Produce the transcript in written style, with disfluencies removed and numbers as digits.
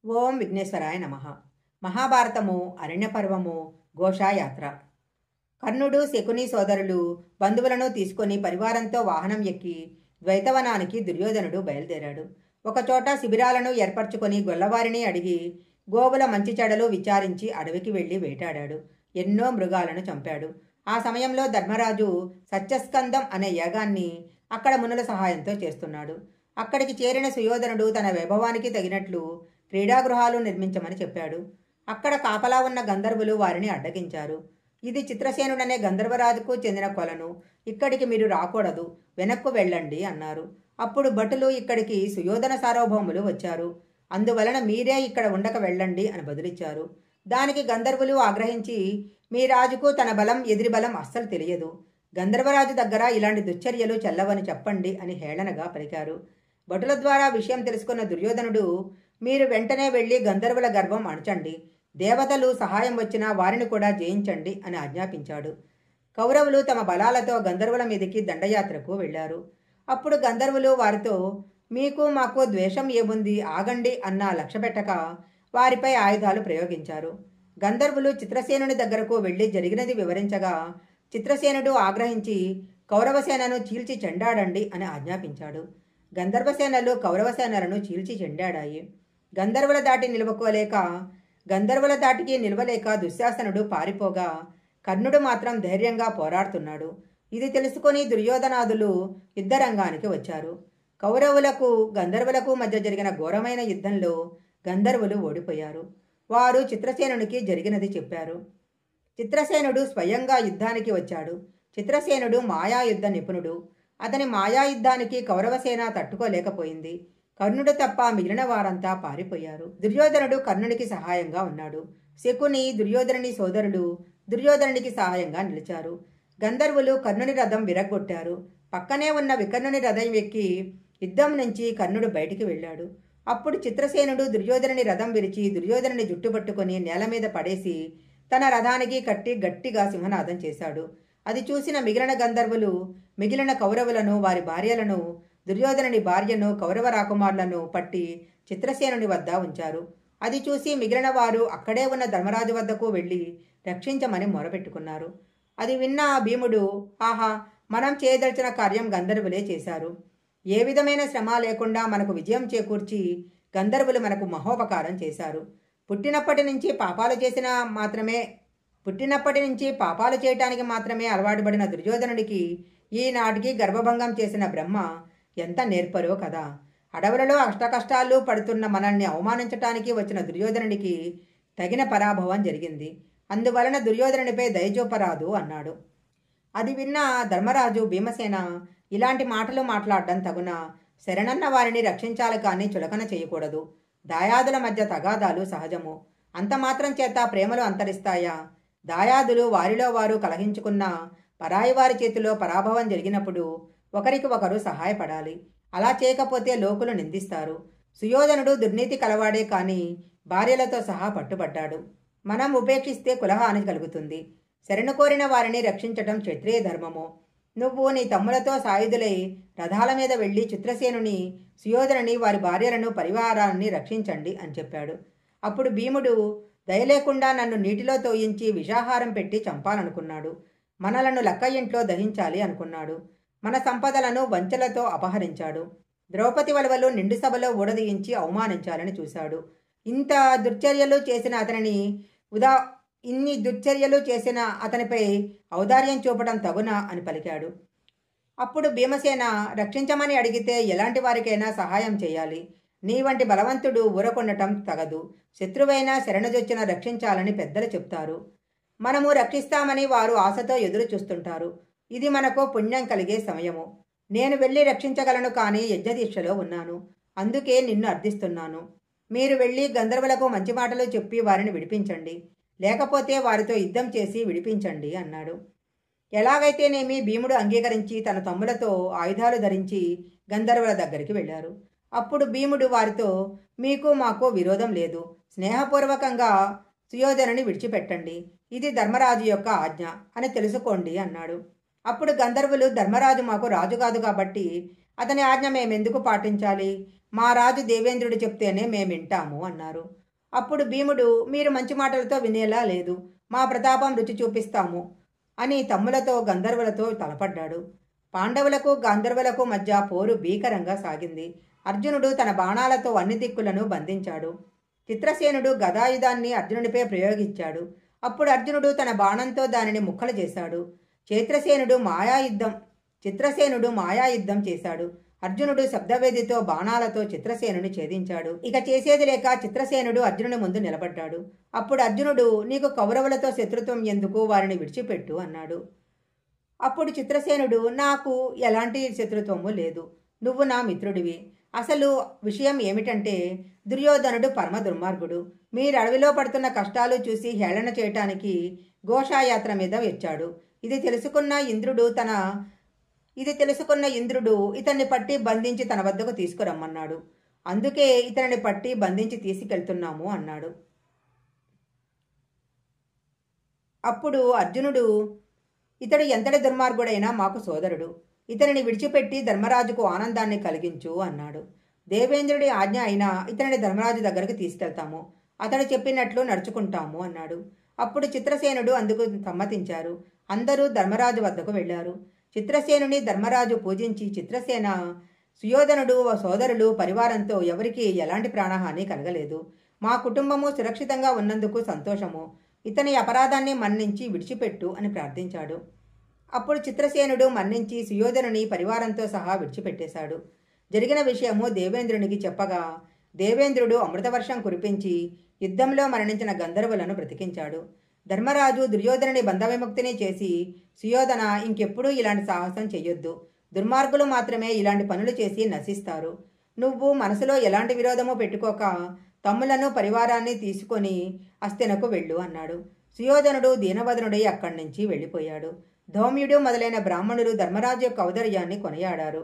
ఓం విఘ్నేశ్వరాయ నమః. మహాభారతము అరణ్యపర్వము ఘోషాయాత్ర. కర్ణుడు శకుని సోదరులు బంధువులను తీసుకొని పరివారంతో వాహనం ఎక్కి ద్వైతవనానికి దుర్యోధనుడు బయలుదేరాడు. ఒకచోట శిబిరాలను ఏర్పరచుకొని గొల్లవారిని అడిగి గోవుల మంచి చెడలు విచారించి అడవికి వెళ్లి వేటాడాడు. ఎన్నో మృగాలను చంపాడు. ఆ సమయంలో ధర్మరాజు సత్యస్కందం అనే యాగాన్ని అక్కడ మునుల సహాయంతో చేస్తున్నాడు. అక్కడికి చేరిన సుయోధనుడు తన వైభవానికి తగినట్లు క్రీడాగృహాలు నిర్మించమని చెప్పాడు. అక్కడ కాపలా ఉన్న గంధర్వులు వారిని అడ్డగించారు. ఇది చిత్రసేనుడనే గంధర్వరాజుకు చెందిన కొలను, ఇక్కడికి మీరు రాకూడదు, వెనక్కు వెళ్ళండి అన్నారు. అప్పుడు భటులు ఇక్కడికి సుయోధన సార్వభౌములు వచ్చారు, అందువలన మీరే ఇక్కడ ఉండక వెళ్ళండి అని బదులిచ్చారు. దానికి గంధర్వులు ఆగ్రహించి, మీ రాజుకు తన బలం ఎదిరి బలం అస్సలు తెలియదు, గంధర్వరాజు దగ్గర ఇలాంటి దుశ్చర్యలు చెల్లవని చెప్పండి అని హేళనగా పలికారు. భటుల ద్వారా విషయం తెలుసుకున్న దుర్యోధనుడు, మీరు వెంటనే వెళ్లి గంధర్వుల గర్వం అణచండి, దేవతలు సహాయం వచ్చినా వారిని కూడా జయించండి అని ఆజ్ఞాపించాడు. కౌరవులు తమ బలాలతో గంధర్వుల మీదకి దండయాత్రకు వెళ్లారు. అప్పుడు గంధర్వులు వారితో, మీకు మాకు ద్వేషం ఏముంది, ఆగండి అన్న లక్ష్యపెట్టక వారిపై ఆయుధాలు ప్రయోగించారు. గంధర్వులు చిత్రసేనుని దగ్గరకు వెళ్లి జరిగినది వివరించగా చిత్రసేనుడు ఆగ్రహించి కౌరవసేనను చీల్చి చెండాడండి అని ఆజ్ఞాపించాడు. గంధర్వసేనలు కౌరవసేనలను చీల్చి చెండాడాయి. గంధర్వుల దాటికి నిలవలేక దుశ్శాసనుడు పారిపోగా కర్ణుడు మాత్రం ధైర్యంగా పోరాడుతున్నాడు. ఇది తెలుసుకొని దుర్యోధనాదులు యుద్ధరంగానికి వచ్చారు. కౌరవులకు గంధర్వులకు మధ్య జరిగిన ఘోరమైన యుద్ధంలో గంధర్వులు ఓడిపోయారు. వారు చిత్రసేనునికి జరిగినది చెప్పారు. చిత్రసేనుడు స్వయంగా యుద్ధానికి వచ్చాడు. చిత్రసేనుడు మాయాయుద్ధ నిపుణుడు. అతని మాయాయుద్ధానికి కౌరవసేన తట్టుకోలేకపోయింది. కర్ణుడు తప్ప మిగిలిన వారంతా పారిపోయారు. దుర్యోధనుడు కర్ణునికి సహాయంగా ఉన్నాడు. శకుని, దుర్యోధనుని సోదరులు దుర్యోధనునికి సహాయంగా నిలిచారు. గంధర్వులు కర్ణుని రథం విరగ్గొట్టారు. పక్కనే ఉన్న వికర్ణుని రథం ఎక్కి యుద్ధం నుంచి కర్ణుడు బయటికి వెళ్ళాడు. అప్పుడు చిత్రసేనుడు దుర్యోధనుని రథం విరిచి దుర్యోధనుని జుట్టుపట్టుకొని నేల మీద పడేసి తన రథానికి కట్టి గట్టిగా సింహనాదం చేశాడు. అది చూసిన మిగిలిన గంధర్వులు మిగిలిన కౌరవులను, వారి భార్యలను, దుర్యోధనుని భార్యను, కౌరవ రాకుమారులను పట్టి చిత్రసేనుని వద్ద ఉంచారు. అది చూసి మిగిలిన వారు అక్కడే ఉన్న ధర్మరాజు వద్దకు వెళ్లి రక్షించమని మొరపెట్టుకున్నారు. అది విన్న భీముడు, ఆహా, మనం చేయదలిచిన కార్యం గంధర్వులే చేశారు. ఏ విధమైన శ్రమ లేకుండా మనకు విజయం చేకూర్చి గంధర్వులు మనకు మహోపకారం చేశారు. పుట్టినప్పటి నుంచి పాపాలు చేయటానికి మాత్రమే అలవాటు పడిన దుర్యోధనుడికి ఈనాటికి గర్భభంగం చేసిన బ్రహ్మ ఎంత నేర్పరో కదా. అడవులలో అష్టకష్టాలు పడుతున్న మనల్ని అవమానించటానికి వచ్చిన దుర్యోధనుడికి తగిన పరాభవం జరిగింది. అందువలన దుర్యోధనునిపై దయచూపరాదు అన్నాడు. అది విన్న ధర్మరాజు భీమసేన, ఇలాంటి మాటలు మాట్లాడడం తగున, శరణన్న వారిని రక్షించాలి కానీ చులకన చేయకూడదు. దాయాదుల మధ్య తగాదాలు సహజము. అంత మాత్రం చేత ప్రేమలు అంతరిస్తాయా? దాయాదులు వారిలో వారు కలహించుకున్న పరాయి వారి చేతిలో పరాభవం జరిగినప్పుడు ఒకరికి ఒకరు సహాయపడాలి. అలా చేయకపోతే లోకులు నిందిస్తారు. సుయోధనుడు దుర్నీతి కలవాడే కాని భార్యలతో సహా పట్టుబడ్డాడు. మనం ఉపేక్షిస్తే కులహాని కలుగుతుంది. శరణు కోరిన వారిని రక్షించటం క్షత్రియ ధర్మము. నువ్వు నీ తమ్ములతో సాయుధులై రథాల మీద వెళ్లి చిత్రసేనుని, సుయోధనుని, వారి భార్యలను, పరివారాన్ని రక్షించండి అని చెప్పాడు. అప్పుడు భీముడు, దయలేకుండా నన్ను నీటిలో తోయించి విషాహారం పెట్టి చంపాలనుకున్నాడు. మనలను లక్క ఇంట్లో దహించాలి అనుకున్నాడు. మన సంపదలను వంచలతో అపహరించాడు. ద్రౌపది వలవలు నిండు సభలో ఊడదీయించి అవమానించాలని చూశాడు. ఇన్ని దుర్చర్యలు చేసిన అతనిపై ఔదార్యం చూపడం తగునా అని పలికాడు. అప్పుడు భీమసేన, రక్షించమని అడిగితే ఎలాంటి వారికైనా సహాయం చేయాలి. నీ వంటి బలవంతుడు ఊరకొండటం తగదు. శత్రువైనా శరణుజొచ్చిన రక్షించాలని పెద్దలు చెప్తారు. మనము రక్షిస్తామని వారు ఆశతో ఎదురు చూస్తుంటారు. ఇది మనకు పుణ్యం కలిగే సమయము. నేను వెళ్ళి రక్షించగలను కానీ యజ్ఞదీక్షలో ఉన్నాను. అందుకే నిన్ను అర్థిస్తున్నాను. మీరు వెళ్ళి గంధర్వులకు మంచి మాటలు చెప్పి వారిని విడిపించండి, లేకపోతే వారితో యుద్ధం చేసి విడిపించండి అన్నాడు. ఎలాగైతేనేమి భీముడు అంగీకరించి తన తమ్ములతో ఆయుధాలు ధరించి గంధర్వుల దగ్గరికి వెళ్లారు. అప్పుడు భీముడు వారితో, మీకు మాకు విరోధం లేదు, స్నేహపూర్వకంగా సుయోధనుని విడిచిపెట్టండి, ఇది ధర్మరాజు యొక్క ఆజ్ఞ అని తెలుసుకోండి అన్నాడు. అప్పుడు గంధర్వులు, ధర్మరాజు మాకు రాజు కాదు కాబట్టి అతని ఆజ్ఞ మేమెందుకు పాటించాలి? మా రాజు దేవేంద్రుడు చెప్తేనే మేము వింటాము అన్నారు. అప్పుడు భీముడు, మీరు మంచి మాటలతో వినేలా లేదు, మా ప్రతాపం రుచి చూపిస్తాము అని తమ్ములతో గంధర్వులతో తలపడ్డాడు. పాండవులకు గంధర్వులకు మధ్య పోరు భీకరంగా సాగింది. అర్జునుడు తన బాణాలతో అన్ని దిక్కులను బంధించాడు. చిత్రసేనుడు గదాయుధాన్ని అర్జునుడిపై ప్రయోగించాడు. అప్పుడు అర్జునుడు తన బాణంతో దానిని ముక్కలు చేశాడు. చిత్రసేనుడు మాయాయుద్ధం చేశాడు. అర్జునుడు శబ్దవేదితో బాణాలతో చిత్రసేనుని ఛేదించాడు. ఇక చేసేది లేక చిత్రసేనుడు అర్జునుడి ముందు నిలబడ్డాడు. అప్పుడు అర్జునుడు, నీకు కౌరవులతో శత్రుత్వం ఎందుకు, వారిని విడిచిపెట్టు అన్నాడు. అప్పుడు చిత్రసేనుడు, నాకు ఎలాంటి శత్రుత్వము లేదు, నువ్వు నా మిత్రుడివి. అసలు విషయం ఏమిటంటే దుర్యోధనుడు పరమ దుర్మార్గుడు. మీరు అడవిలో పడుతున్న కష్టాలు చూసి హేళన చేయటానికి ఘోషాయాత్ర మీద వచ్చాడు. ఇది తెలుసుకున్న ఇంద్రుడు ఇతన్ని పట్టి బంధించి తన వద్దకు తీసుకురమ్మన్నాడు. అందుకే ఇతనిని పట్టి బంధించి తీసుకెళ్తున్నాము అన్నాడు. అప్పుడు అర్జునుడు, ఇతడు ఎంతటి దుర్మార్గుడైనా మాకు సోదరుడు, ఇతనిని విడిచిపెట్టి ధర్మరాజుకు ఆనందాన్ని కలిగించు అన్నాడు. దేవేంద్రుడి ఆజ్ఞ అయినా ఇతనిని ధర్మరాజు దగ్గరికి తీసుకెళ్తాము, అతడు చెప్పినట్లు నడుచుకుంటాము అన్నాడు. అప్పుడు చిత్రసేనుడు అందుకు సమ్మతించారు. అందరూ ధర్మరాజు వద్దకు వెళ్లారు. చిత్రసేనుని ధర్మరాజు పూజించి చిత్రసేన, సుయోధనుడు సోదరులు పరివారంతో ఎవరికీ ఎలాంటి ప్రాణహాని కలగలేదు. మా కుటుంబము సురక్షితంగా ఉన్నందుకు సంతోషము, ఇతని అపరాధాన్ని మన్నించి విడిచిపెట్టు అని ప్రార్థించాడు. అప్పుడు చిత్రసేనుడు మన్నించి సుయోధనుని పరివారంతో సహా విడిచిపెట్టేశాడు. జరిగిన విషయము దేవేంద్రునికి చెప్పగా దేవేంద్రుడు అమృతవర్షం కురిపించి యుద్ధంలో మరణించిన గంధర్వులను బ్రతికించాడు. ధర్మరాజు దుర్యోధనుని బంధవిముక్తిని చేసి, సుయోధన, ఇంకెప్పుడూ ఇలాంటి సాహసం చెయ్యొద్దు, దుర్మార్గులు మాత్రమే ఇలాంటి పనులు చేసి నశిస్తారు. నువ్వు మనసులో ఎలాంటి విరోధము పెట్టుకోక తమ్ములను పరివారాన్ని తీసుకొని అస్తినకు వెళ్ళు అన్నాడు. సుయోధనుడు దీనవదనుడై అక్కడి నుంచి వెళ్ళిపోయాడు. ధౌమ్యుడు మొదలైన బ్రాహ్మణులు ధర్మరాజు యొక్క ఔదార్యాన్ని కొనియాడారు.